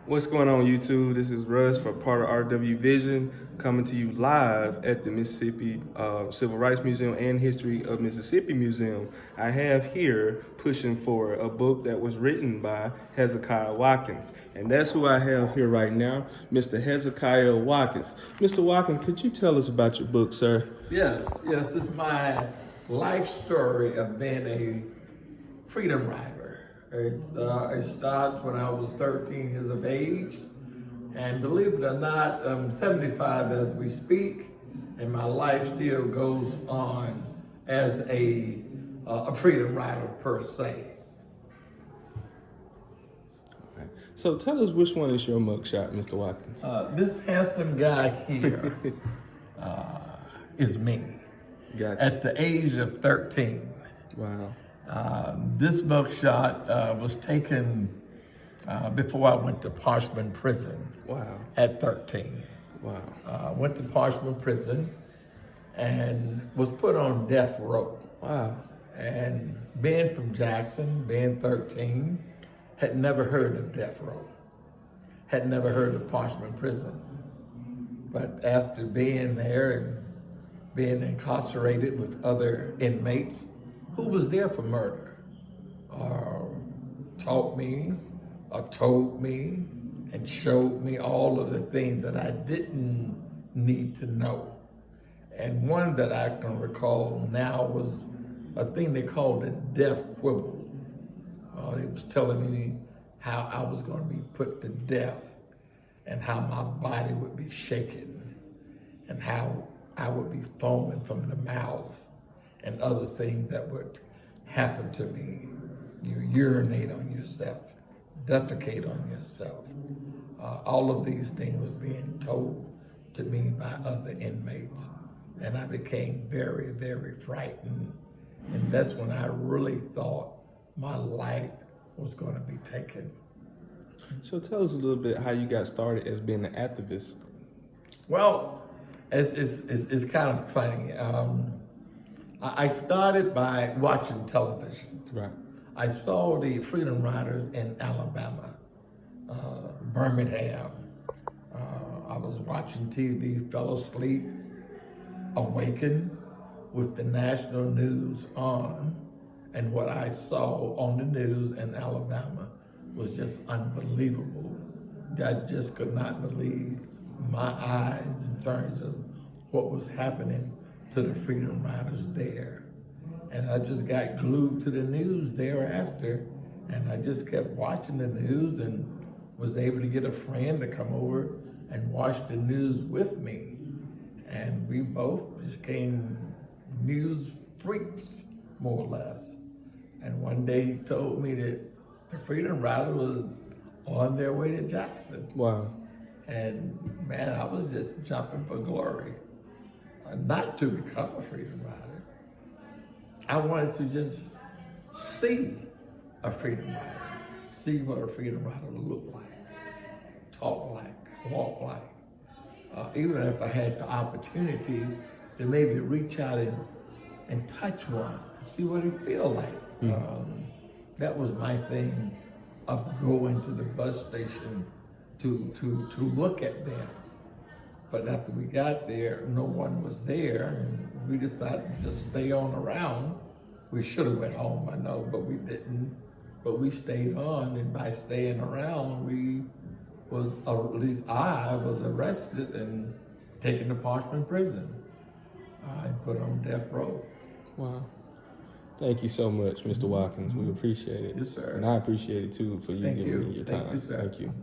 What's going on, YouTube? This is Russ for part of RW Vision, coming to you live at the Mississippi Civil Rights Museum and History of Mississippi Museum. I have here pushing for a book that was written by Hezekiah Watkins, and that's who I have here right now, Mr. Hezekiah Watkins. Mr. Watkins, could you tell us about your book, sir? Yes, it's my life story of being a freedom rider. It starts when I was 13 years of age, and believe it or not, I'm 75 as we speak, and my life still goes on as a freedom rider per se. Okay. So tell us, which one is your mugshot, Mr. Watkins? This handsome guy here is me. Gotcha. At the age of 13. Wow. This mugshot was taken before I went to Parchman Prison. Wow. At 13. Wow. Went to Parchman Prison and was put on death row. Wow. And being from Jackson, being 13, had never heard of death row. Had never heard of Parchman Prison. But after being there and being incarcerated with other inmates who was there for murder, taught me, told me, and showed me all of the things that I didn't need to know. And one that I can recall now was a thing they called a death quibble. It was telling me how I was going to be put to death and how my body would be shaken and how I would be foaming from the mouth and other things that would happen to me. You urinate on yourself, defecate on yourself. All of these things was being told to me by other inmates. And I became very, very frightened. And that's when I really thought my life was going to be taken. So tell us a little bit how you got started as being an activist. Well, it's kind of funny. I started by watching television. Right. I saw the Freedom Riders in Alabama, Birmingham. I was watching TV, fell asleep, awakened with the national news on, and what I saw on the news in Alabama was just unbelievable. I just could not believe my eyes in terms of what was happening to the Freedom Riders there. And I just got glued to the news thereafter, and I just kept watching the news and was able to get a friend to come over and watch the news with me. And we both became news freaks, more or less. And one day he told me that the Freedom Riders was on their way to Jackson. Wow. And man, I was just jumping for glory. Not to become a freedom rider. I wanted to just see a freedom rider, see what a freedom rider looked like, talk like, walk like. Even if I had the opportunity to maybe reach out and touch one, see what it feel like. That was my thing of going to the bus station to look at them. But after we got there, no one was there, and we decided to just stay on around. We should have went home, I know, but we didn't. But we stayed on, and by staying around, at least I was arrested and taken to Parchman Prison. I put on death row. Wow. Thank you so much, Mr. Watkins. We appreciate it. Yes, sir. And I appreciate it too for you Thank giving you. me your Thank time. you, sir. Thank you.